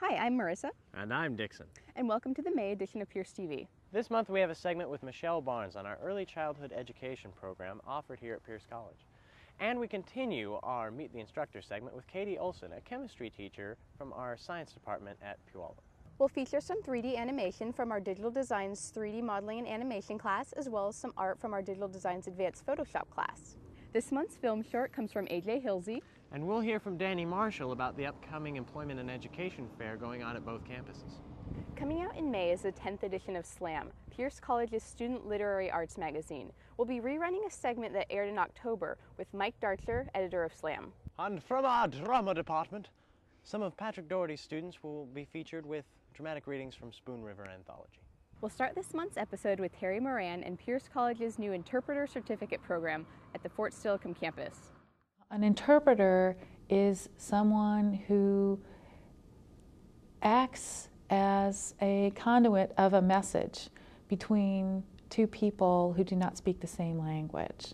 Hi, I'm Marisa. And I'm Dixon. And welcome to the May edition of PierceTV. This month we have a segment with Michele Barnes on our early childhood education program offered here at Pierce College. And we continue our Meet the Instructor segment with Katy Olsen, a chemistry teacher from our science department at Puyallup. We'll feature some 3D animation from our Digital Designs 3D Modeling and Animation class, as well as some art from our Digital Designs Advanced Photoshop class. This month's film short comes from AJ Hilze. And we'll hear from Danny Marshall about the upcoming Employment and Education Fair going on at both campuses. Coming out in May is the 10th edition of Slam, Pierce College's student literary arts magazine. We'll be rerunning a segment that aired in October with Mike Darcher, editor of Slam. And from our drama department, some of Patrick Daugherty's students will be featured with dramatic readings from Spoon River Anthology. We'll start this month's episode with Terry Mirande and Pierce College's new Interpreter Certificate program at the Fort Steilacoom campus. An interpreter is someone who acts as a conduit of a message between two people who do not speak the same language.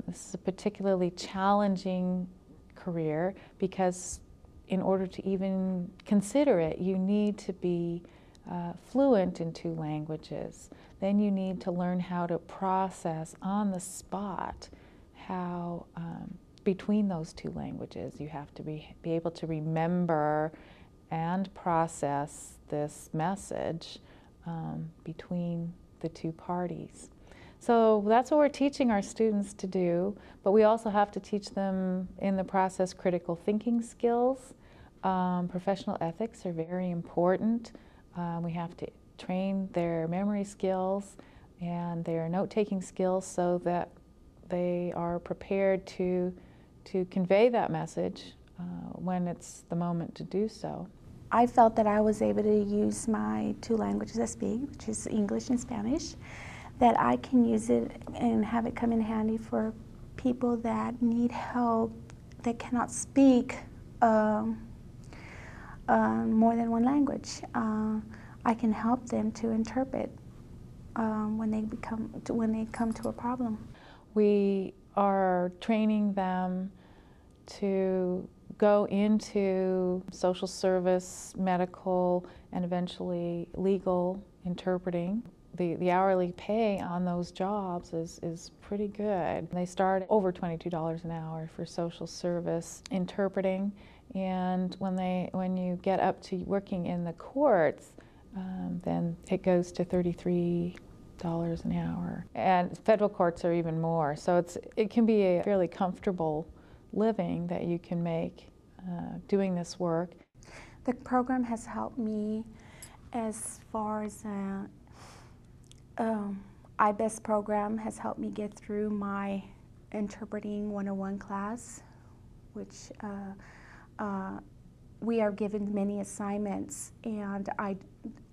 This is a particularly challenging career because in order to even consider it, you need to be fluent in two languages. Then you need to learn how to process on the spot how between those two languages you have to be able to remember and process this message between the two parties. So that's what we're teaching our students to do, but we also have to teach them in the process critical thinking skills. Professional ethics are very important. We have to train their memory skills and their note-taking skills so that they are prepared to convey that message when it's the moment to do so. I felt that I was able to use my two languages I speak, which is English and Spanish, that I can use it and have it come in handy for people that need help, that cannot speak more than one language. I can help them to interpret when they come to a problem. We are training them to go into social service, medical, and eventually legal interpreting. The hourly pay on those jobs is pretty good. They start at over $22 an hour for social service interpreting, and when you get up to working in the courts, then it goes to $33 an hour. And federal courts are even more. So it can be a fairly comfortable living that you can make doing this work. The program has helped me as far as IBEST program has helped me get through my Interpreting 101 class, which we are given many assignments, and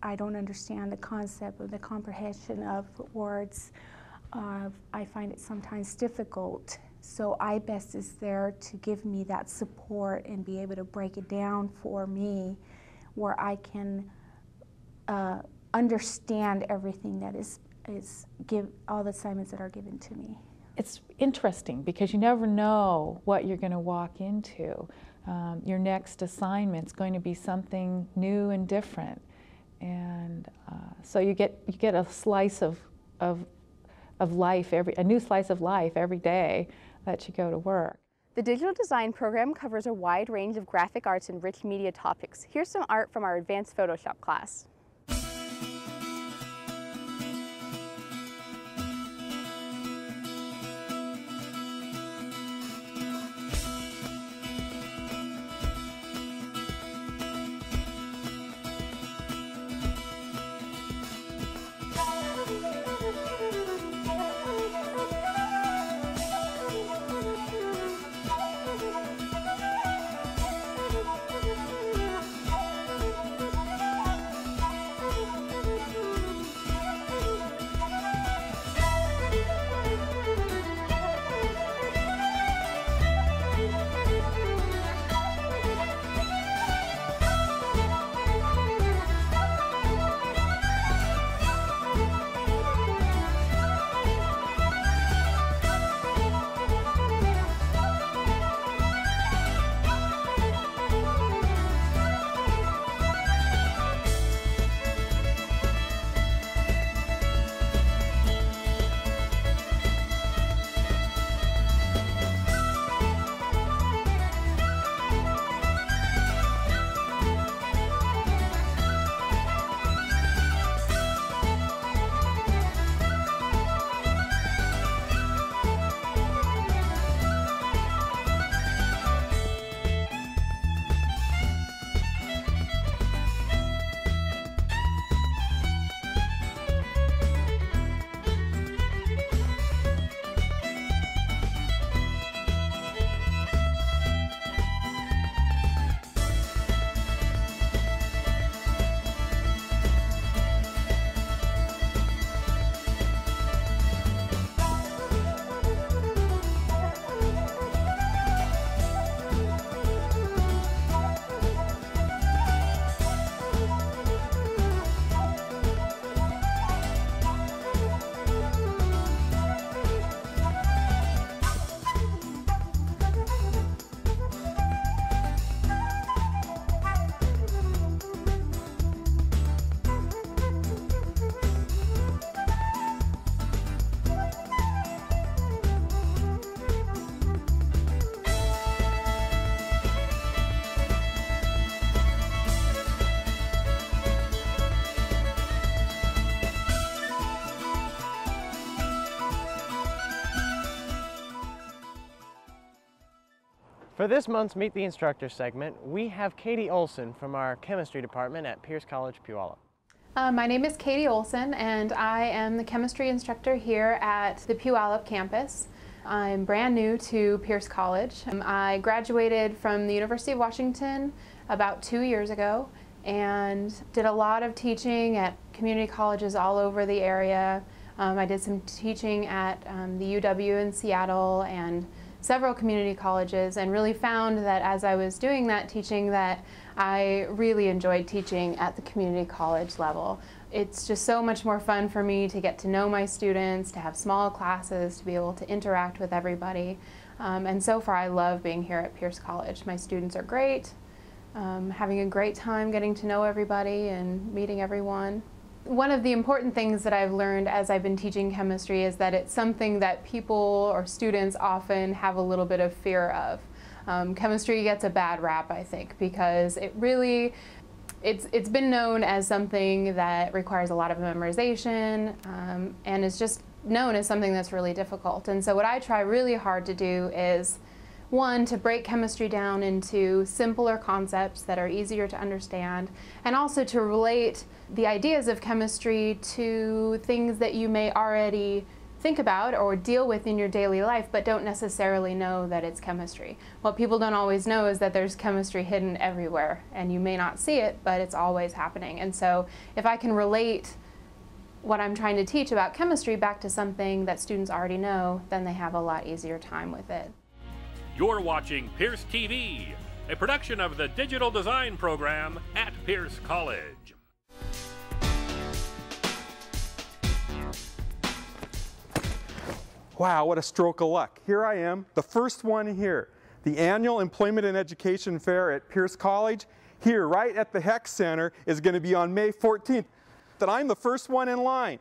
I don't understand the concept of the comprehension of words. I find it sometimes difficult. So IBEST is there to give me that support and be able to break it down for me where I can understand everything that all the assignments that are given to me. It's interesting because you never know what you're going to walk into. Your next assignment's going to be something new and different, and so you get a slice of life a new slice of life every day that you go to work. The digital design program covers a wide range of graphic arts and rich media topics. Here's some art from our advanced Photoshop class. For this month's Meet the Instructor segment, we have Katy Olsen from our chemistry department at Pierce College, Puyallup. My name is Katy Olsen, and I am the chemistry instructor here at the Puyallup campus. I'm brand new to Pierce College. I graduated from the University of Washington about 2 years ago and did a lot of teaching at community colleges all over the area. I did some teaching at the UW in Seattle and several community colleges, and really found that as I was doing that teaching that I really enjoyed teaching at the community college level. It's just so much more fun for me to get to know my students, to have small classes, to be able to interact with everybody. And so far I love being here at Pierce College. My students are great, having a great time getting to know everybody and meeting everyone. One of the important things that I've learned as I've been teaching chemistry is that it's something that people or students often have a little bit of fear of. Chemistry gets a bad rap, I think, because it's been known as something that requires a lot of memorization and is just known as something that's really difficult. And so what I try really hard to do is, one, to break chemistry down into simpler concepts that are easier to understand, and also to relate the ideas of chemistry to things that you may already think about or deal with in your daily life but don't necessarily know that it's chemistry. What people don't always know is that there's chemistry hidden everywhere, and you may not see it, but it's always happening. And so if I can relate what I'm trying to teach about chemistry back to something that students already know, then they have a lot easier time with it. You're watching PierceTV, a production of the Digital Design Program at Pierce College. Wow, what a stroke of luck. Here I am, the first one here. The annual Employment and Education Fair at Pierce College, here right at the Heck Center, is going to be on May 14th. That I'm the first one in line.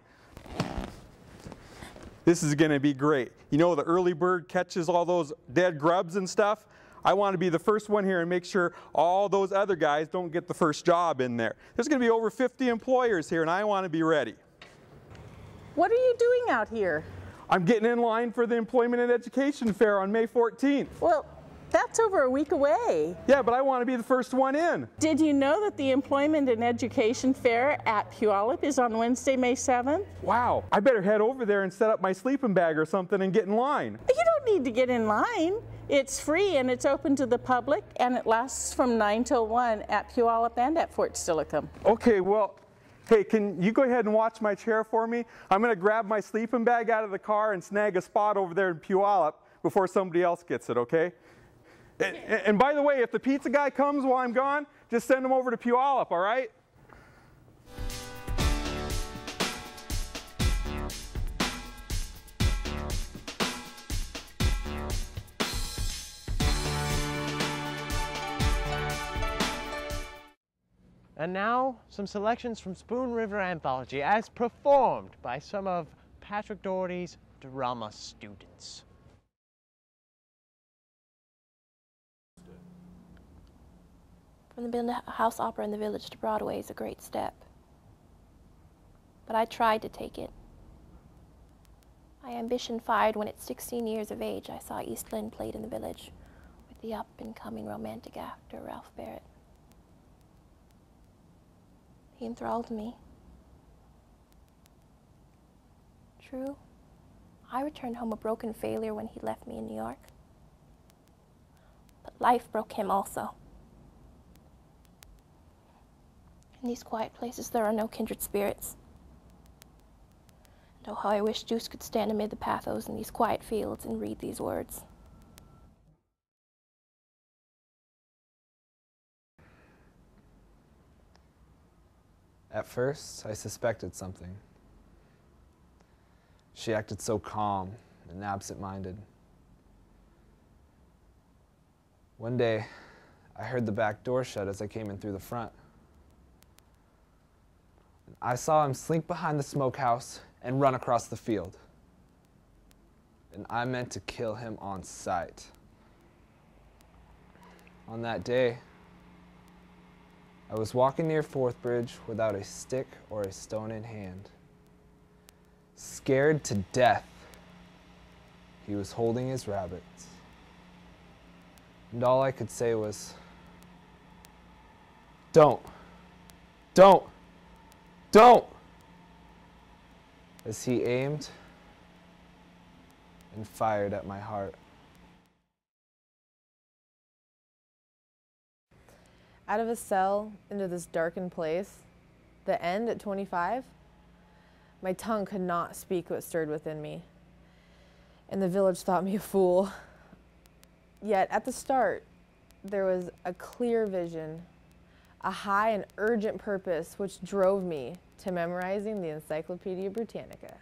This is going to be great. You know, the early bird catches all those dead grubs and stuff. I want to be the first one here and make sure all those other guys don't get the first job in there. There's going to be over 50 employers here, and I want to be ready. What are you doing out here? I'm getting in line for the Employment and Education Fair on May 14th. Well, that's over a week away. Yeah, but I want to be the first one in. Did you know that the Employment and Education Fair at Puyallup is on Wednesday, May 7th? Wow, I better head over there and set up my sleeping bag or something and get in line. You don't need to get in line. It's free and it's open to the public, and it lasts from 9 till 1 at Puyallup and at Fort Steilacoom. Okay, well, hey, can you go ahead and watch my chair for me? I'm going to grab my sleeping bag out of the car and snag a spot over there in Puyallup before somebody else gets it, okay? And by the way, if the pizza guy comes while I'm gone, just send him over to Puyallup, all right? And now, some selections from Spoon River Anthology as performed by some of Patrick Daugherty's drama students. From building a house opera in the village to Broadway is a great step. But I tried to take it. My ambition fired when at 16 years of age I saw East Lynne played in the village with the up-and-coming romantic actor Ralph Barrett. He enthralled me. True, I returned home a broken failure when he left me in New York. But life broke him also. In these quiet places there are no kindred spirits. And oh, how I wish Juice could stand amid the pathos in these quiet fields and read these words. At first, I suspected something. She acted so calm and absent-minded. One day, I heard the back door shut as I came in through the front. I saw him slink behind the smokehouse and run across the field. And I meant to kill him on sight. On that day, I was walking near Fourth Bridge without a stick or a stone in hand. Scared to death, he was holding his rabbits. And all I could say was, don't, don't, don't, as he aimed and fired at my heart. Out of a cell into this darkened place, the end at 25, my tongue could not speak what stirred within me, and the village thought me a fool. Yet at the start, there was a clear vision, a high and urgent purpose which drove me to memorizing the Encyclopedia Britannica.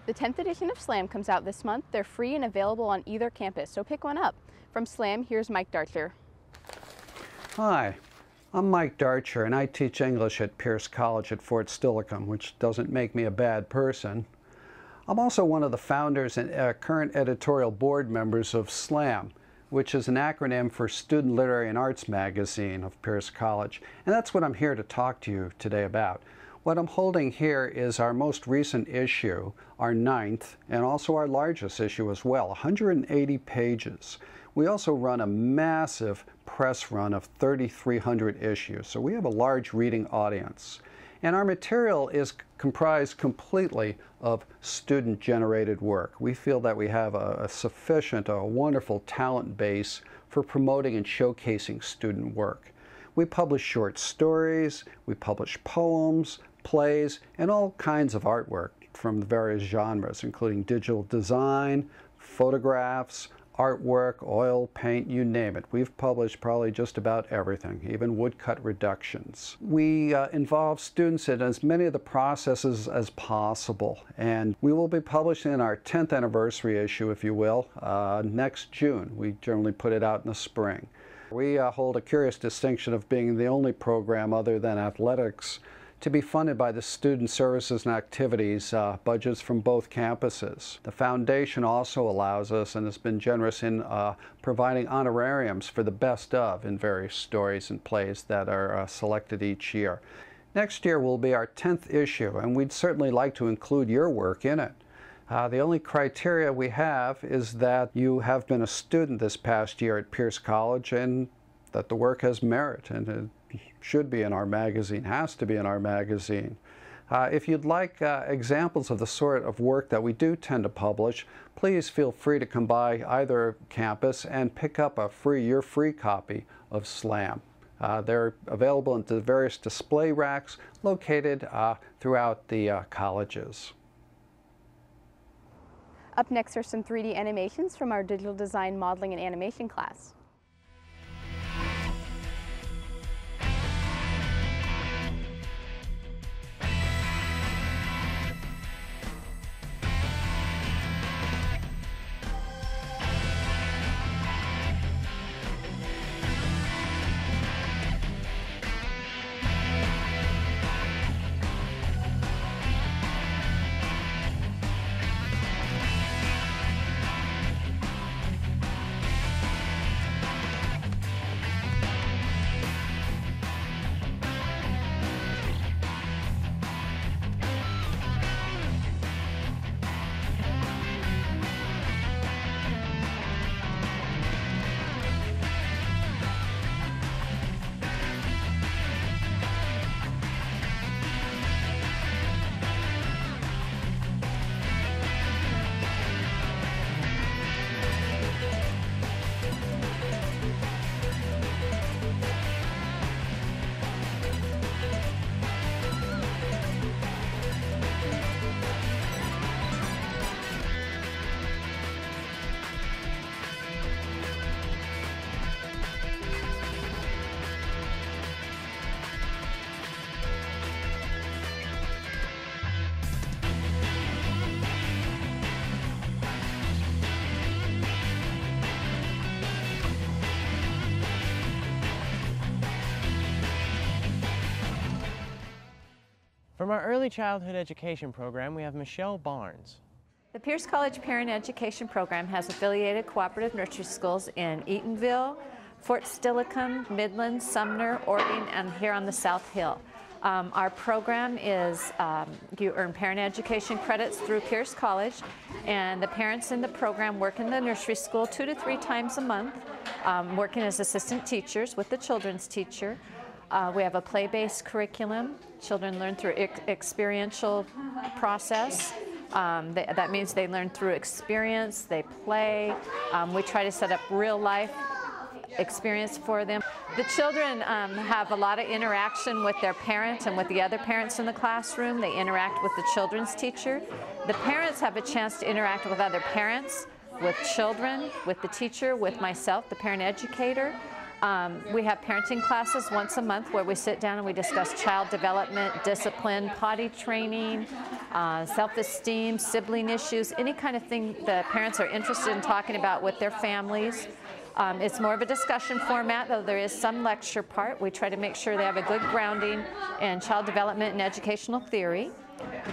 The 10th edition of SLAM comes out this month. They're free and available on either campus, so pick one up. From SLAM, here's Mike Darcher. Hi, I'm Mike Darcher, and I teach English at Pierce College at Fort Steilacoom, which doesn't make me a bad person. I'm also one of the founders and current editorial board members of SLAM, which is an acronym for Student Literary and Arts Magazine of Pierce College, and that's what I'm here to talk to you today about. What I'm holding here is our most recent issue, our 9th, and also our largest issue as well, 180 pages. We also run a massive press run of 3,300 issues, so we have a large reading audience. And our material is comprised completely of student-generated work. We feel that we have a wonderful talent base for promoting and showcasing student work. We publish short stories, we publish poems, plays, and all kinds of artwork from the various genres, including digital design, photographs, artwork, oil, paint, you name it. We've published probably just about everything, even woodcut reductions. We involve students in as many of the processes as possible, and we will be publishing our 10th anniversary issue, if you will, next June. We generally put it out in the spring. We hold a curious distinction of being the only program other than athletics to be funded by the Student Services and Activities budgets from both campuses. The foundation also allows us and has been generous in providing honorariums for the best of in various stories and plays that are selected each year. Next year will be our 10th issue, and we'd certainly like to include your work in it. The only criteria we have is that you have been a student this past year at Pierce College and that the work has merit, and it should be in our magazine, has to be in our magazine. If you'd like examples of the sort of work that we do tend to publish, please feel free to come by either campus and pick up your free copy of SLAM. They're available in the various display racks located throughout the colleges. Up next are some 3D animations from our digital design, modeling, and animation class. From our early childhood education program, we have Michele Barnes. The Pierce College Parent Education Program has affiliated cooperative nursery schools in Eatonville, Fort Steilacoom, Midland, Sumner, Oregon, and here on the South Hill. Our program is, you earn parent education credits through Pierce College, and the parents in the program work in the nursery school 2 to 3 times a month. working as assistant teachers with the children's teacher. We have a play-based curriculum. Children learn through experiential process. That means they learn through experience, they play. We try to set up real-life experience for them. The children have a lot of interaction with their parents and with the other parents in the classroom. They interact with the children's teacher. The parents have a chance to interact with other parents, with children, with the teacher, with myself, the parent educator. We have parenting classes once a month where we sit down and we discuss child development, discipline, potty training, self-esteem, sibling issues, any kind of thing the parents are interested in talking about with their families. It's more of a discussion format, though there is some lecture part. We try to make sure they have a good grounding in child development and educational theory.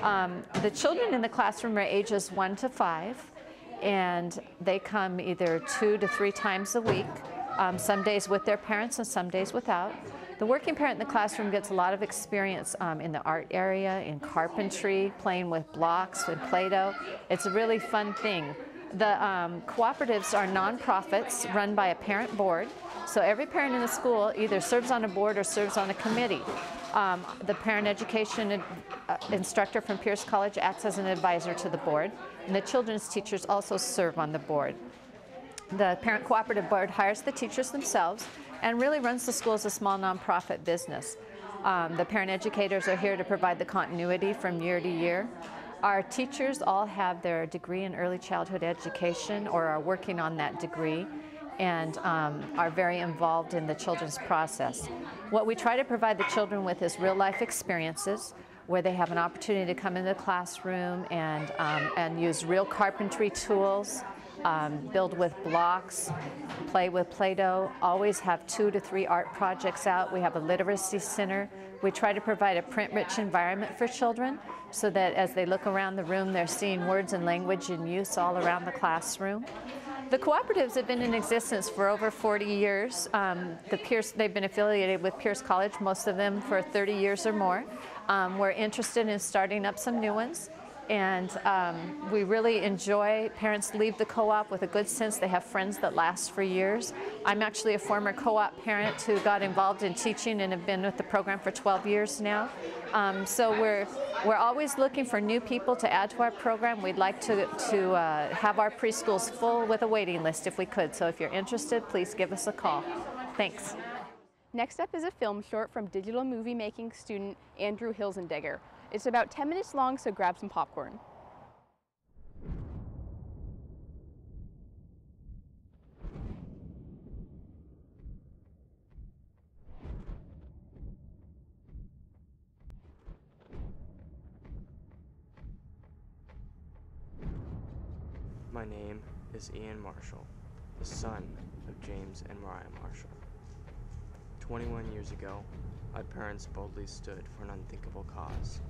The children in the classroom are ages 1 to 5, and they come either 2 to 3 times a week, some days with their parents and some days without. The working parent in the classroom gets a lot of experience in the art area, in carpentry, playing with blocks and Play-Doh. It's a really fun thing. The cooperatives are nonprofits run by a parent board. So every parent in the school either serves on a board or serves on a committee. The parent education instructor from Pierce College acts as an advisor to the board, and the children's teachers also serve on the board. The parent cooperative board hires the teachers themselves and really runs the school as a small nonprofit business. The parent educators are here to provide the continuity from year to year. Our teachers all have their degree in early childhood education or are working on that degree and are very involved in the children's process. What we try to provide the children with is real-life experiences where they have an opportunity to come into the classroom and use real carpentry tools, build with blocks, play with Play-Doh, always have 2 to 3 art projects out. We have a literacy center. We try to provide a print-rich environment for children so that as they look around the room, they're seeing words and language in use all around the classroom. The cooperatives have been in existence for over 40 years. They've been affiliated with Pierce College, most of them for 30 years or more. We're interested in starting up some new ones. And we really enjoy, parents leave the co-op with a good sense they have friends that last for years. I'm actually a former co-op parent who got involved in teaching and have been with the program for 12 years now. So we're always looking for new people to add to our program. We'd like to have our preschools full with a waiting list if we could. So if you're interested, please give us a call. Thanks. Next up is a film short from digital movie making student Andrew Hilzendeger. It's about 10 minutes long, so grab some popcorn. My name is Ian Marshall, the son of James and Mariah Marshall. 21 years ago, my parents boldly stood for an unthinkable cause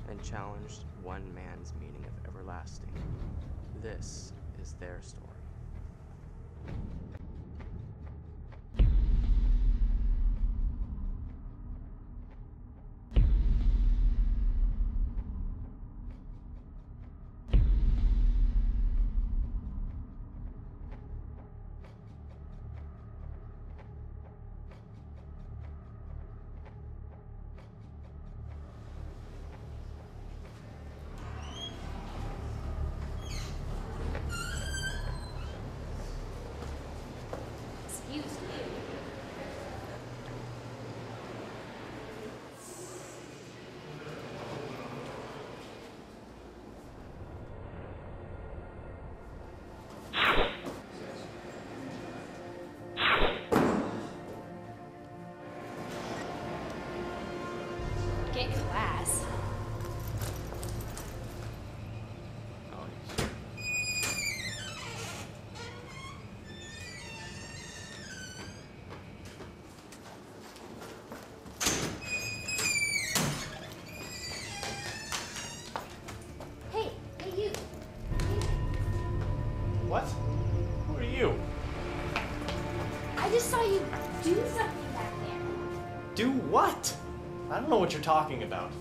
and challenged one man's meaning of everlasting. This is their story. Get class. Hey, you. What? Who are you? I just saw you do something back there. Do what? I don't know what you're talking about.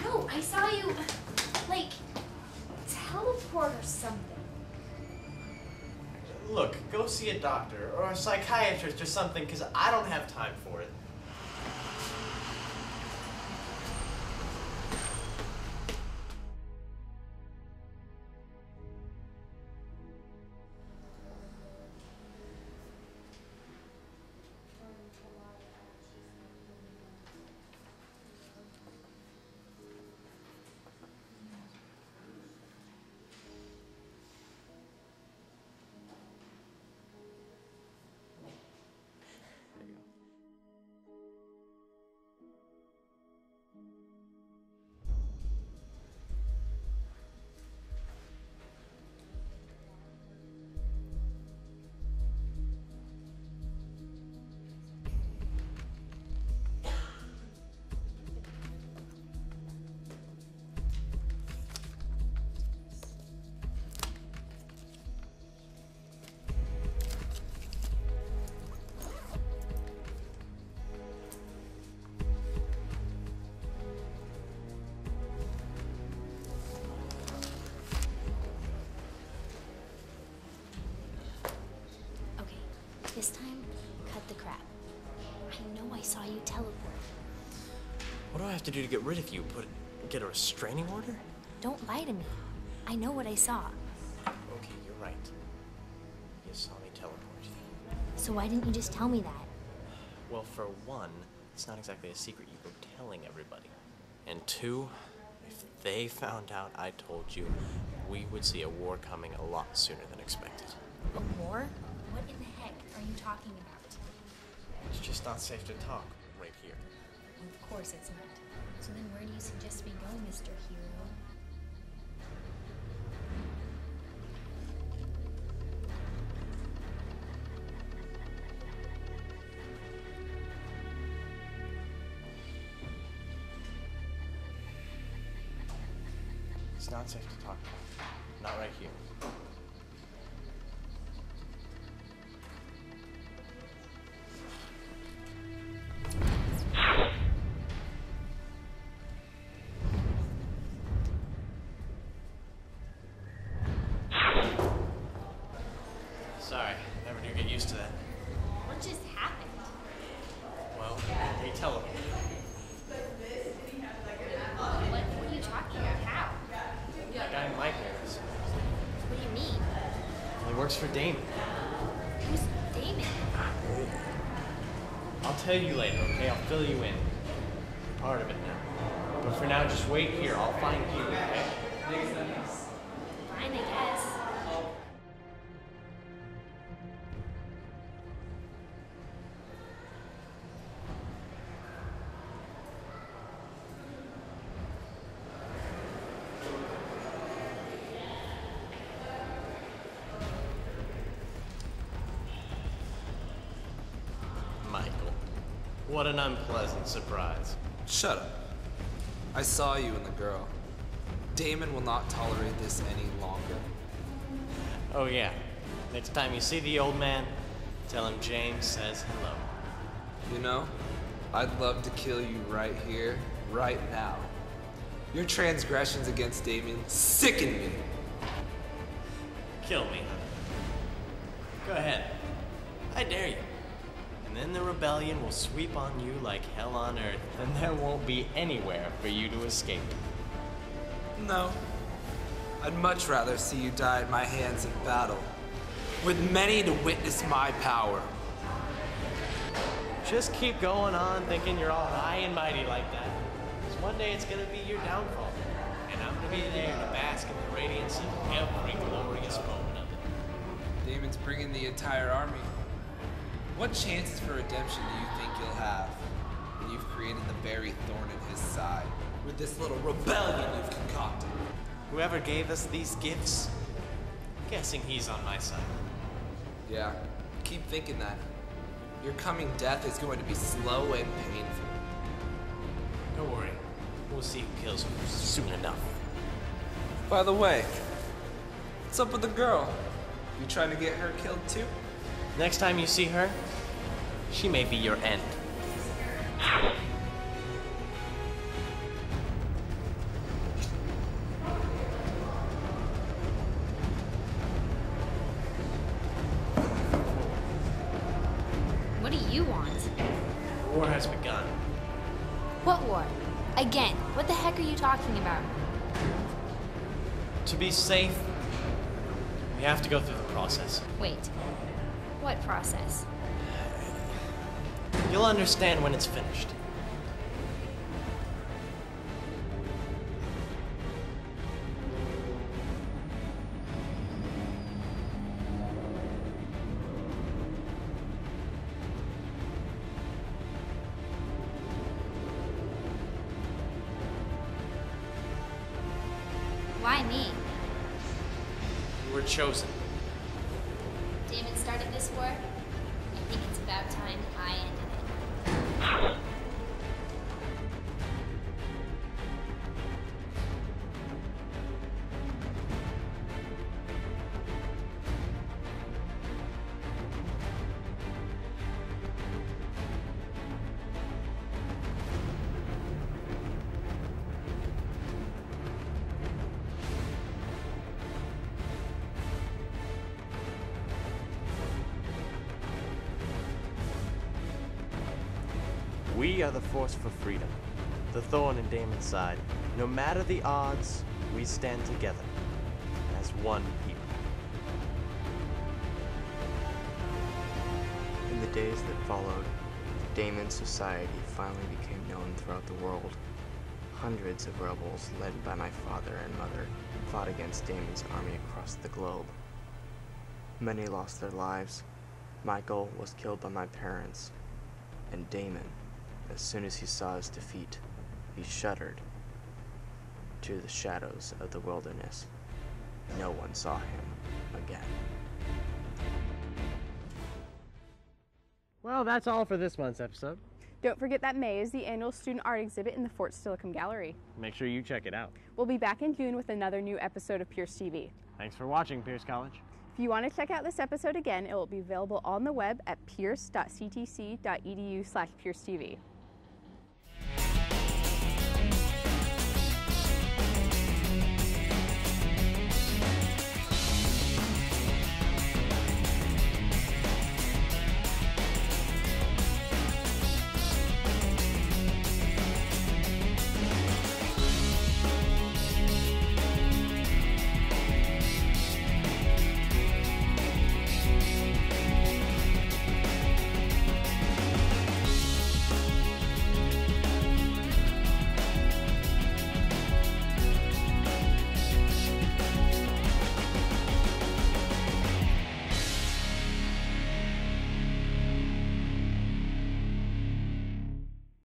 No, I saw you, like, teleport or something. Look, go see a doctor or a psychiatrist or something, because I don't have time for it. This time, cut the crap. I know I saw you teleport. What do I have to do to get rid of you? Get a restraining order? Don't lie to me. I know what I saw. Okay, you're right. You saw me teleport. So why didn't you just tell me that? Well, for one, it's not exactly a secret you go telling everybody. And two, if they found out I told you, we would see a war coming a lot sooner than expected. A war? What in the heck are you talking about? It's just not safe to talk right here. Well, of course it's not. So then where do you suggest we go, Mr. Hero? It's not safe to talk about. Not right here. Sorry, never do get used to that. What just happened? Well, we teleported. What are you talking about? How? That guy Mike knows. What do you mean? He works for Damon. Who's Damon? I'll tell you later, okay? I'll fill you in. You're part of it now. But for now, just wait here. I'll find you, okay? Fine, I guess. Michael, what an unpleasant surprise. Shut up. I saw you and the girl. Damon will not tolerate this any longer. Oh yeah. Next time you see the old man, tell him James says hello. You know, I'd love to kill you right here, right now. Your transgressions against Damon sicken me. Kill me. Go ahead. I dare you. And then the rebellion will sweep on you like hell on earth, and there won't be anywhere for you to escape. No. I'd much rather see you die at my hands in battle, with many to witness my power. Just keep going on thinking you're all high and mighty like that. Because one day it's gonna be your downfall. And I'm gonna be there to bask in the radiance of every glorious moment of it. Damon's bringing the entire army. What chances for redemption do you think you'll have when you've created the very thorn in his side with this little rebellion you've concocted? Whoever gave us these gifts, I'm guessing he's on my side. Yeah, keep thinking that. Your coming death is going to be slow and painful. Don't worry, we'll see who kills him soon enough. By the way, what's up with the girl? You trying to get her killed too? Next time you see her, she may be your end. done. What war? Again, what the heck are you talking about? To be safe, we have to go through the process. Wait, what process? You'll understand when it's finished. Why me? You were chosen. Damon started this war. I think it's about time I ended it. We are the force for freedom, the thorn in Damon's side. No matter the odds, we stand together as one people. In the days that followed, Damon's society finally became known throughout the world. Hundreds of rebels, led by my father and mother, fought against Damon's army across the globe. Many lost their lives. Michael was killed by my parents, and Damon, as soon as he saw his defeat, he shuddered to the shadows of the wilderness. No one saw him again. Well, that's all for this month's episode. Don't forget that May is the annual student art exhibit in the Fort Steilacoom Gallery. Make sure you check it out. We'll be back in June with another new episode of Pierce TV. Thanks for watching, Pierce College. If you want to check out this episode again, it will be available on the web at pierce.ctc.edu/PierceTV.